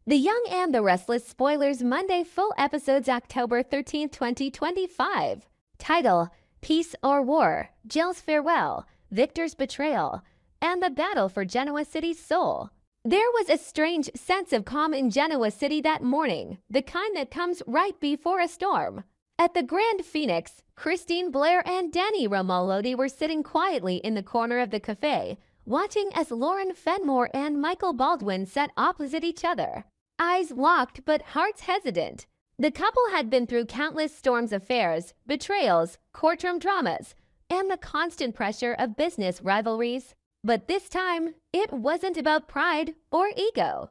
The Young and the Restless spoilers Monday full episodes October 13th, 2025. Title: Peace or War, Jill's Farewell, Victor's Betrayal, and the Battle for Genoa City's Soul. There was a strange sense of calm in Genoa City that morning, the kind that comes right before a storm. At the Grand Phoenix, Christine Blair and Danny Romolodi were sitting quietly in the corner of the cafe, watching as Lauren Fenmore and Michael Baldwin sat opposite each other. Eyes locked but hearts hesitant. The couple had been through countless storms of affairs, betrayals, courtroom dramas, and the constant pressure of business rivalries. But this time, it wasn't about pride or ego.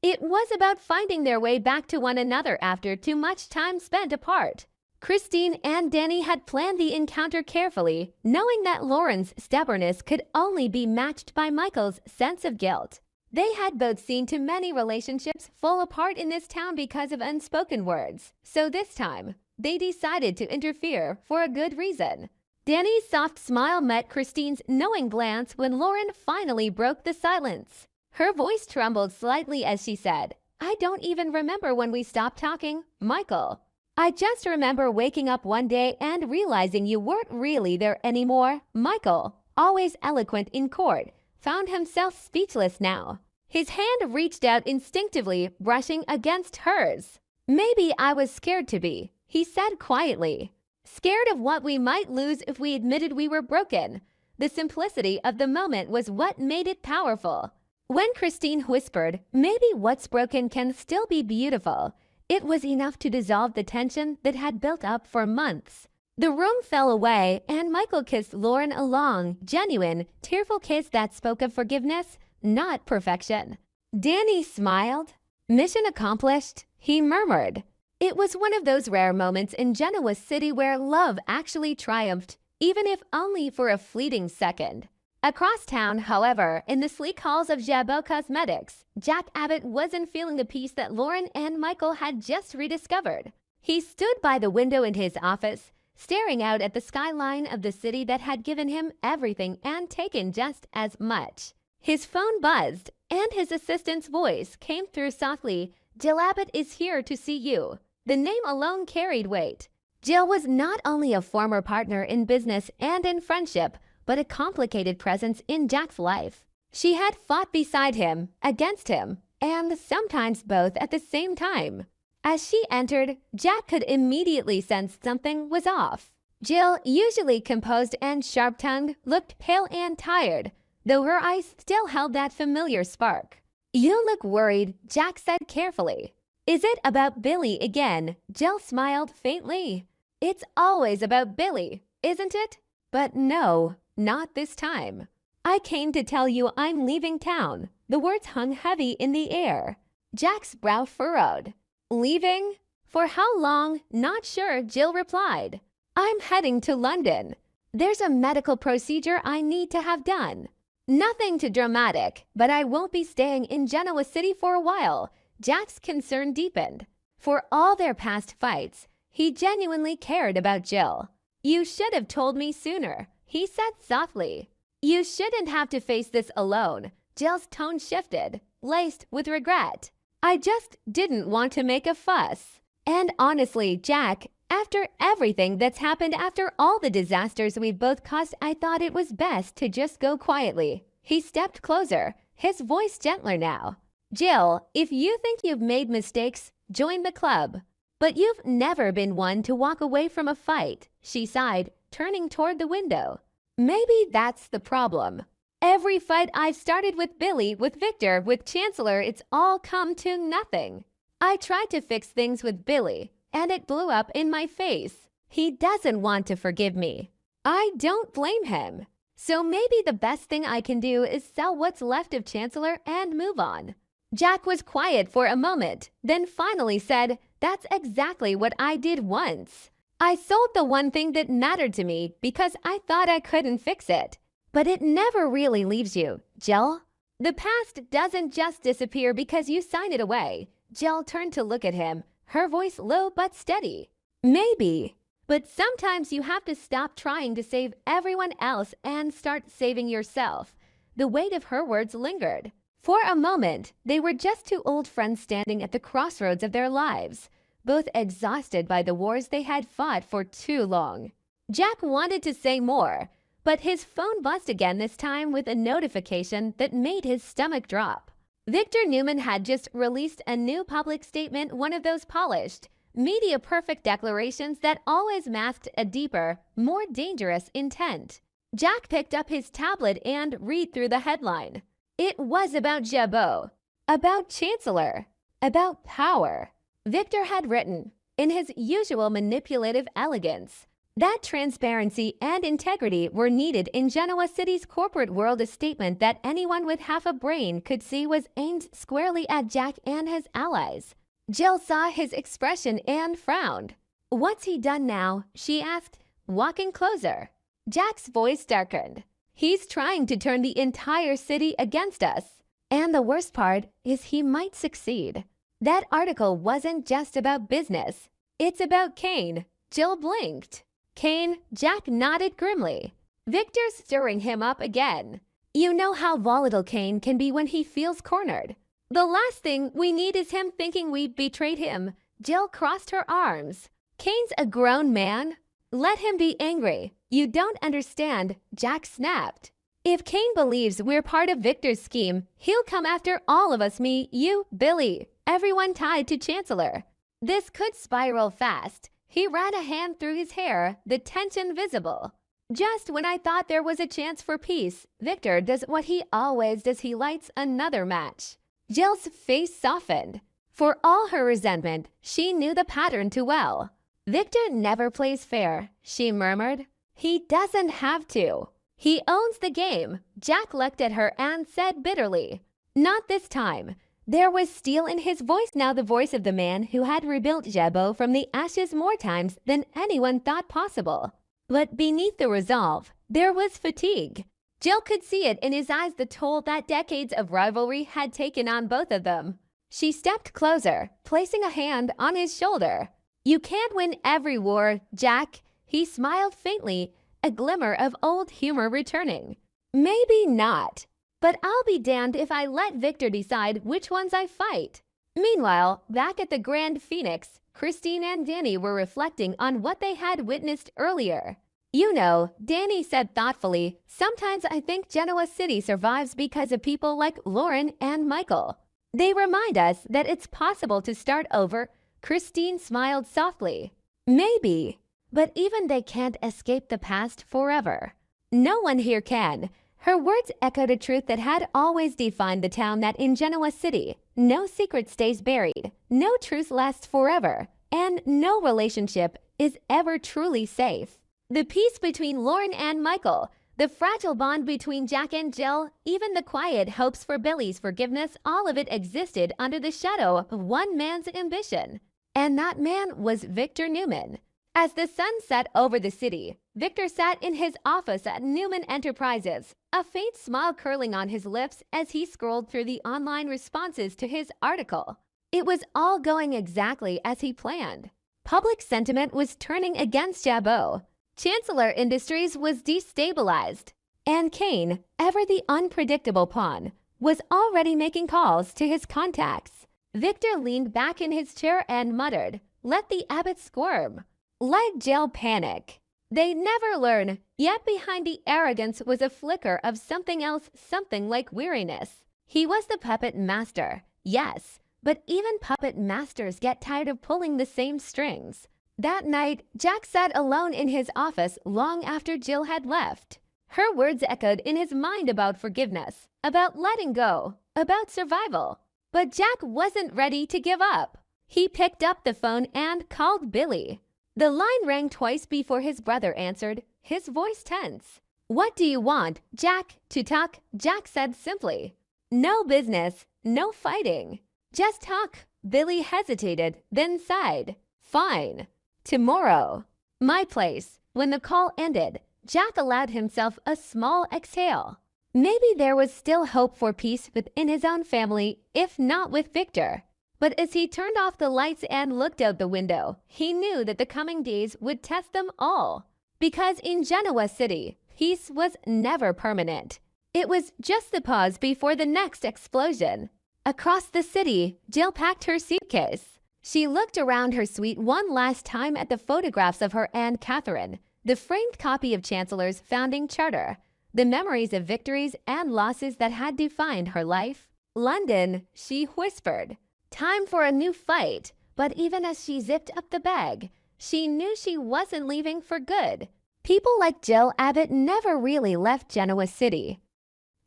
It was about finding their way back to one another after too much time spent apart. Christine and Danny had planned the encounter carefully, knowing that Lauren's stubbornness could only be matched by Michael's sense of guilt. They had both seen too many relationships fall apart in this town because of unspoken words, so this time, they decided to interfere for a good reason. Danny's soft smile met Christine's knowing glance when Lauren finally broke the silence. Her voice trembled slightly as she said, "I don't even remember when we stopped talking, Michael. I just remember waking up one day and realizing you weren't really there anymore." Michael, always eloquent in court, found himself speechless now. His hand reached out instinctively, brushing against hers. "Maybe I was scared to be," he said quietly. "Scared of what we might lose if we admitted we were broken." The simplicity of the moment was what made it powerful. When Christine whispered, "Maybe what's broken can still be beautiful," it was enough to dissolve the tension that had built up for months. The room fell away, and Michael kissed Lauren a long, genuine, tearful kiss that spoke of forgiveness, not perfection. Danny smiled. "Mission accomplished," he murmured. It was one of those rare moments in Genoa City where love actually triumphed, even if only for a fleeting second. Across town, however, in the sleek halls of Jabot Cosmetics, Jack Abbott wasn't feeling the peace that Lauren and Michael had just rediscovered. He stood by the window in his office, staring out at the skyline of the city that had given him everything and taken just as much. His phone buzzed, and his assistant's voice came through softly. "Jill Abbott is here to see you." The name alone carried weight. Jill was not only a former partner in business and in friendship, but a complicated presence in Jack's life. She had fought beside him, against him, and sometimes both at the same time. As she entered, Jack could immediately sense something was off. Jill, usually composed and sharp-tongued, looked pale and tired, though her eyes still held that familiar spark. "You look worried," Jack said carefully. "Is it about Billy again?" Jill smiled faintly. "It's always about Billy, isn't it?" "But no, not this time. I came to tell you I'm leaving town." The words hung heavy in the air. Jack's brow furrowed. "Leaving? For how long? Not sure," Jill replied. "I'm heading to London. There's a medical procedure I need to have done. Nothing too dramatic, but I won't be staying in Genoa City for a while." Jack's concern deepened. For all their past fights, he genuinely cared about Jill. "You should have told me sooner," he said softly. "You shouldn't have to face this alone." Jill's tone shifted, laced with regret. "I just didn't want to make a fuss. And honestly, Jack, after everything that's happened, after all the disasters we've both caused, I thought it was best to just go quietly." He stepped closer, his voice gentler now. "Jill, if you think you've made mistakes, join the club. But you've never been one to walk away from a fight," she sighed, turning toward the window. "Maybe that's the problem. Every fight I've started with Billy, with Victor, with Chancellor, it's all come to nothing. I tried to fix things with Billy, and it blew up in my face. He doesn't want to forgive me. I don't blame him. So maybe the best thing I can do is sell what's left of Chancellor and move on." Jack was quiet for a moment, then finally said, "That's exactly what I did once. I sold the one thing that mattered to me because I thought I couldn't fix it. But it never really leaves you, Jill. The past doesn't just disappear because you sign it away." Jill turned to look at him, her voice low but steady. "Maybe. But sometimes you have to stop trying to save everyone else and start saving yourself." The weight of her words lingered. For a moment, they were just two old friends standing at the crossroads of their lives, both exhausted by the wars they had fought for too long. Jack wanted to say more, but his phone buzzed again, this time with a notification that made his stomach drop. Victor Newman had just released a new public statement, one of those polished, media-perfect declarations that always masked a deeper, more dangerous intent. Jack picked up his tablet and read through the headline. It was about Jabot, about Chancellor, about power. Victor had written, in his usual manipulative elegance, that transparency and integrity were needed in Genoa City's corporate world. A statement that anyone with half a brain could see was aimed squarely at Jack and his allies. Jill saw his expression and frowned. "What's he done now?" she asked, walking closer. Jack's voice darkened. "He's trying to turn the entire city against us. And the worst part is he might succeed." That article wasn't just about business. It's about Kane. Jill blinked. Kane? Jack nodded grimly. Victor's stirring him up again. You know how volatile Kane can be when he feels cornered. The last thing we need is him thinking we betrayed him. Jill crossed her arms. Kane's a grown man. Let him be angry. You don't understand, Jack snapped. If Kane believes we're part of Victor's scheme, he'll come after all of us, me, you, Billy, everyone tied to Chancellor. This could spiral fast. He ran a hand through his hair, the tension visible. Just when I thought there was a chance for peace, Victor does what he always does. He lights another match. Jill's face softened. For all her resentment, she knew the pattern too well. Victor never plays fair, she murmured. He doesn't have to. He owns the game. Jack looked at her and said bitterly, "Not this time." There was steel in his voice now, the voice of the man who had rebuilt Jabot from the ashes more times than anyone thought possible. But beneath the resolve, there was fatigue. Jill could see it in his eyes, the toll that decades of rivalry had taken on both of them. She stepped closer, placing a hand on his shoulder. "You can't win every war, Jack." He smiled faintly, a glimmer of old humor returning. "Maybe not. But I'll be damned if I let Victor decide which ones I fight." Meanwhile, back at the Grand Phoenix, Christine and Danny were reflecting on what they had witnessed earlier. "You know," Danny said thoughtfully, "sometimes I think Genoa City survives because of people like Lauren and Michael. They remind us that it's possible to start over." Christine smiled softly. "Maybe, but even they can't escape the past forever. No one here can." Her words echoed a truth that had always defined the town, that in Genoa City, no secret stays buried, no truth lasts forever, and no relationship is ever truly safe. The peace between Lauren and Michael, the fragile bond between Jack and Jill, even the quiet hopes for Billy's forgiveness, all of it existed under the shadow of one man's ambition. And that man was Victor Newman. As the sun set over the city, Victor sat in his office at Newman Enterprises, a faint smile curling on his lips as he scrolled through the online responses to his article. It was all going exactly as he planned. Public sentiment was turning against Jabot. Chancellor Industries was destabilized. And Kane, ever the unpredictable pawn, was already making calls to his contacts. Victor leaned back in his chair and muttered, "Let the abbot squirm." Let Jill panic. They never learn, yet behind the arrogance was a flicker of something else, something like weariness. He was the puppet master, yes, but even puppet masters get tired of pulling the same strings. That night, Jack sat alone in his office long after Jill had left. Her words echoed in his mind about forgiveness, about letting go, about survival. But Jack wasn't ready to give up. He picked up the phone and called Billy. The line rang twice before his brother answered, his voice tense. "What do you want, Jack, to talk?" Jack said simply. "No business, no fighting. Just talk." Billy hesitated, then sighed. "Fine. Tomorrow. My place." When the call ended, Jack allowed himself a small exhale. Maybe there was still hope for peace within his own family, if not with Victor. But as he turned off the lights and looked out the window, he knew that the coming days would test them all. Because in Genoa City, peace was never permanent. It was just the pause before the next explosion. Across the city, Jill packed her suitcase. She looked around her suite one last time at the photographs of her Aunt Catherine, the framed copy of Chancellor's founding charter, the memories of victories and losses that had defined her life. London, she whispered. Time for a new fight. But even as she zipped up the bag, she knew she wasn't leaving for good. People like Jill Abbott never really left Genoa City.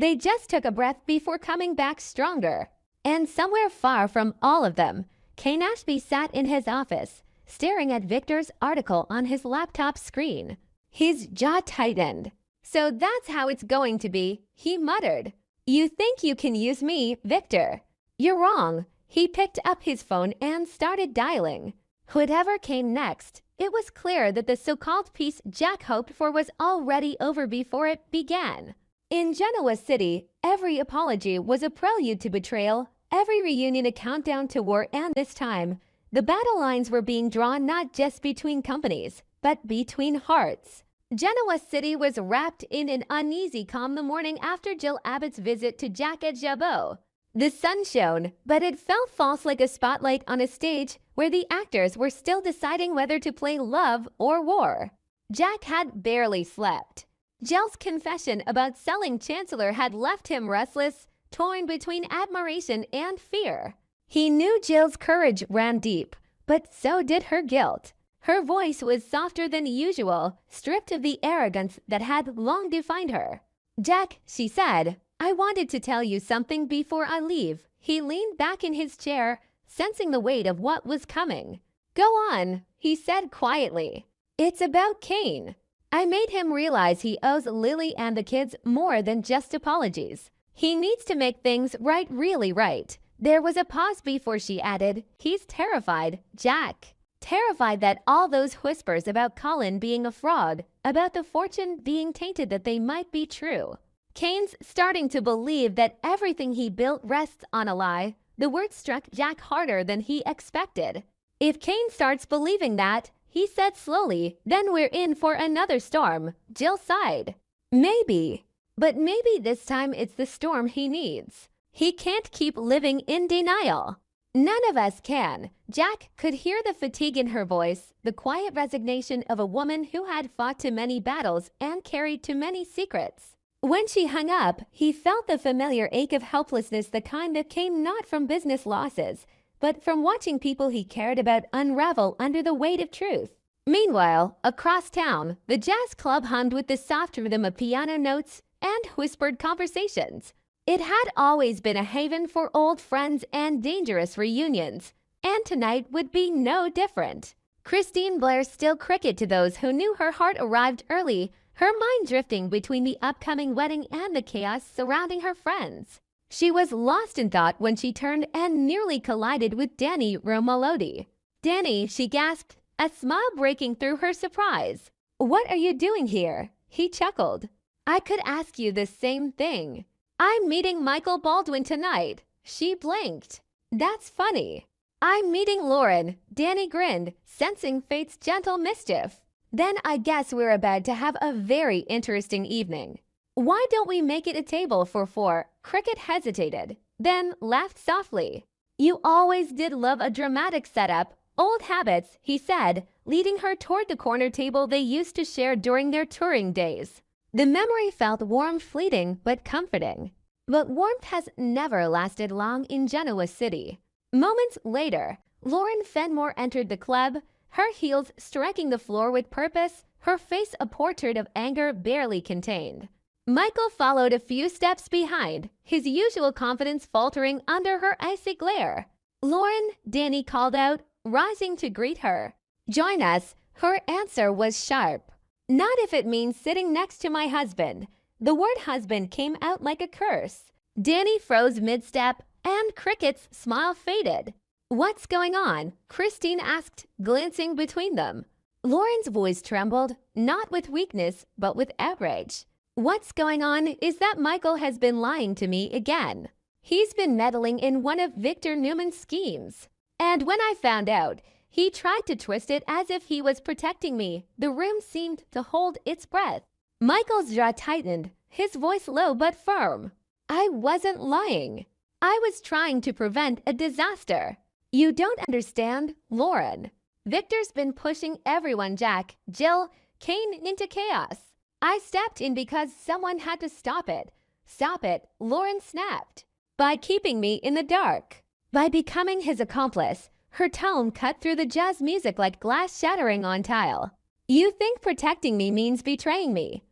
They just took a breath before coming back stronger. And somewhere far from all of them, Kane Ashby sat in his office, staring at Victor's article on his laptop screen. His jaw tightened. "So that's how it's going to be," he muttered. "You think you can use me, Victor? You're wrong." He picked up his phone and started dialing. Whatever came next, it was clear that the so-called peace Jack hoped for was already over before it began. In Genoa City, every apology was a prelude to betrayal, every reunion a countdown to war, and this time, the battle lines were being drawn not just between companies, but between hearts. Genoa City was wrapped in an uneasy calm the morning after Jill Abbott's visit to Jack at Jabot. The sun shone, but it fell false like a spotlight on a stage where the actors were still deciding whether to play love or war. Jack had barely slept. Jill's confession about selling Chancellor had left him restless, torn between admiration and fear. He knew Jill's courage ran deep, but so did her guilt. Her voice was softer than usual, stripped of the arrogance that had long defined her. "Jack," she said, "I wanted to tell you something before I leave." He leaned back in his chair, sensing the weight of what was coming. "Go on," he said quietly. "It's about Kane. I made him realize he owes Lily and the kids more than just apologies. He needs to make things right, really right." There was a pause before she added, "He's terrified, Jack. Terrified that all those whispers about Colin being a fraud, about the fortune being tainted, that they might be true. Kane's starting to believe that everything he built rests on a lie." The word struck Jack harder than he expected. "If Kane starts believing that," he said slowly, "then we're in for another storm." Jill sighed. "Maybe. But maybe this time it's the storm he needs. He can't keep living in denial." "None of us can." Jack could hear the fatigue in her voice, the quiet resignation of a woman who had fought too many battles and carried too many secrets. When she hung up, he felt the familiar ache of helplessness, the kind that came not from business losses, but from watching people he cared about unravel under the weight of truth. Meanwhile, across town, the jazz club hummed with the soft rhythm of piano notes and whispered conversations. It had always been a haven for old friends and dangerous reunions, and tonight would be no different. Christine Blair's still cricket to those who knew her heart arrived early, her mind drifting between the upcoming wedding and the chaos surrounding her friends. She was lost in thought when she turned and nearly collided with Danny Romolodi. "Danny," she gasped, a smile breaking through her surprise. "What are you doing here?" He chuckled. "I could ask you the same thing." "I'm meeting Michael Baldwin tonight." She blinked. "That's funny." "I'm meeting Lauren." Danny grinned, sensing fate's gentle mischief. "Then I guess we're about to have a very interesting evening. Why don't we make it a table for four?" Cricket hesitated, then laughed softly. "You always did love a dramatic setup. Old habits," he said, leading her toward the corner table they used to share during their touring days. The memory felt warm, fleeting, but comforting. But warmth has never lasted long in Genoa City. Moments later, Lauren Fenmore entered the club, her heels striking the floor with purpose, her face a portrait of anger barely contained. Michael followed a few steps behind, his usual confidence faltering under her icy glare. "Lauren," Danny called out, rising to greet her. "Join us." Her answer was sharp. "Not if it means sitting next to my husband." The word husband came out like a curse. Danny froze mid-step, and Cricket's smile faded. "What's going on?" Christine asked, glancing between them. Lauren's voice trembled, not with weakness, but with outrage. "What's going on is that Michael has been lying to me again. He's been meddling in one of Victor Newman's schemes. And when I found out, he tried to twist it as if he was protecting me." The room seemed to hold its breath. Michael's jaw tightened, his voice low but firm. I wasn't lying. I was trying to prevent a disaster. You don't understand, Lauren. Victor's been pushing everyone, Jack, Jill, Kane, into chaos. I stepped in because someone had to stop it. Stop it, Lauren snapped. By keeping me in the dark. By becoming his accomplice. Her tone cut through the jazz music like glass shattering on tile. You think protecting me means betraying me.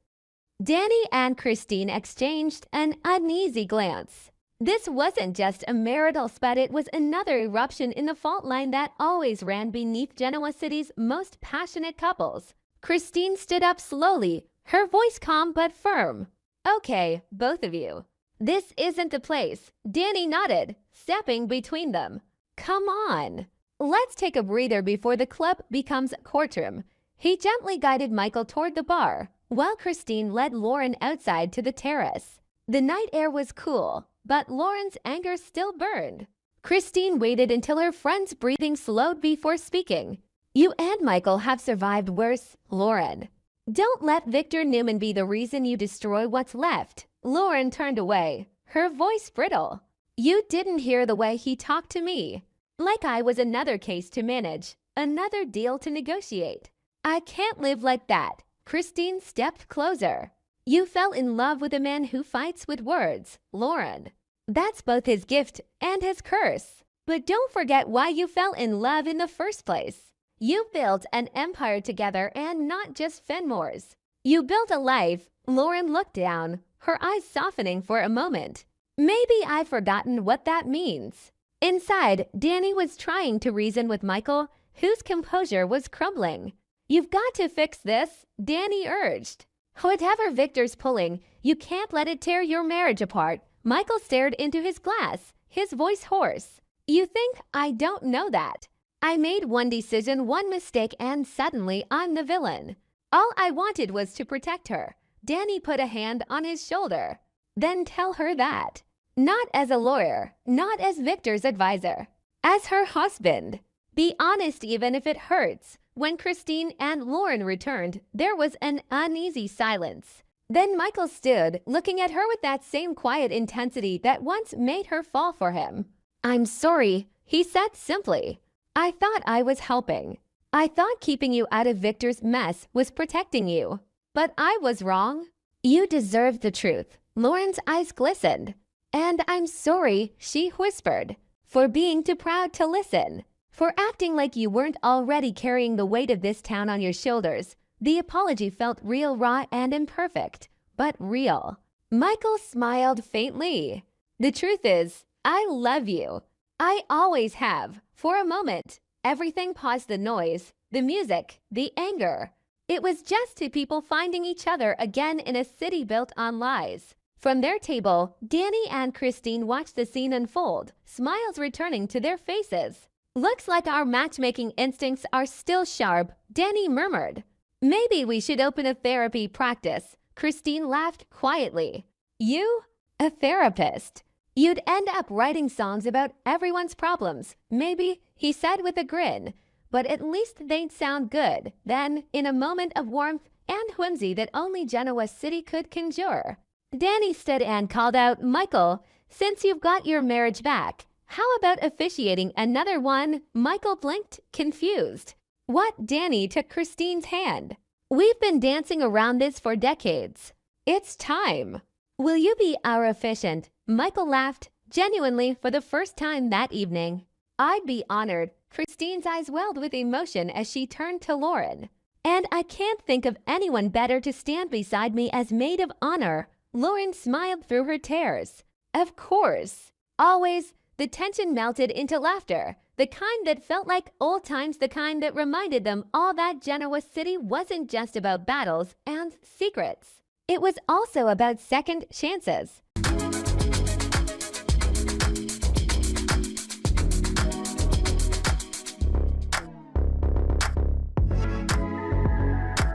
Danny and Christine exchanged an uneasy glance. This wasn't just a marital spat, it was another eruption in the fault line that always ran beneath Genoa City's most passionate couples. Christine stood up slowly, her voice calm but firm. Okay, both of you. This isn't the place. Danny nodded, stepping between them. Come on. Let's take a breather before the club becomes a courtroom. He gently guided Michael toward the bar, while Christine led Lauren outside to the terrace. The night air was cool, but Lauren's anger still burned. Christine waited until her friend's breathing slowed before speaking. You and Michael have survived worse, Lauren. Don't let Victor Newman be the reason you destroy what's left. Lauren turned away, her voice brittle. You didn't hear the way he talked to me. Like I was another case to manage, another deal to negotiate. I can't live like that. Christine stepped closer. You fell in love with a man who fights with words, Lauren. That's both his gift and his curse. But don't forget why you fell in love in the first place. You built an empire together and not just Fenmore's. You built a life. Lauren looked down, her eyes softening for a moment. Maybe I've forgotten what that means. Inside, Danny was trying to reason with Michael, whose composure was crumbling. You've got to fix this, Danny urged. Whatever Victor's pulling, you can't let it tear your marriage apart. Michael stared into his glass, his voice hoarse. You think I don't know that? I made one decision, one mistake, and suddenly I'm the villain. All I wanted was to protect her. Danny put a hand on his shoulder. Then tell her that. Not as a lawyer, not as Victor's advisor. As her husband. Be honest even if it hurts. When Christine and Lauren returned, there was an uneasy silence. Then Michael stood, looking at her with that same quiet intensity that once made her fall for him. I'm sorry, he said simply. I thought I was helping. I thought keeping you out of Victor's mess was protecting you. But I was wrong. You deserved the truth. Lauren's eyes glistened. And I'm sorry, she whispered, for being too proud to listen. For acting like you weren't already carrying the weight of this town on your shoulders. The apology felt real, raw, and imperfect, but real. Michael smiled faintly. The truth is, I love you. I always have. For a moment, everything paused, the noise, the music, the anger. It was just two people finding each other again in a city built on lies. From their table, Danny and Christine watched the scene unfold, smiles returning to their faces. Looks like our matchmaking instincts are still sharp, Danny murmured. Maybe we should open a therapy practice. Christine laughed quietly. You? A therapist? You'd end up writing songs about everyone's problems. Maybe, he said with a grin. But at least they'd sound good. Then, in a moment of warmth and whimsy that only Genoa City could conjure, Danny stood and called out, Michael, since you've got your marriage back, how about officiating another one? Michael blinked, confused. What? Danny took Christine's hand. We've been dancing around this for decades. It's time. Will you be our officiant? Michael laughed, genuinely for the first time that evening. I'd be honored. Christine's eyes welled with emotion as she turned to Lauren. And I can't think of anyone better to stand beside me as maid of honor. Lauren smiled through her tears. Of course. Always. The tension melted into laughter, the kind that felt like old times, the kind that reminded them all that Genoa City wasn't just about battles and secrets. It was also about second chances.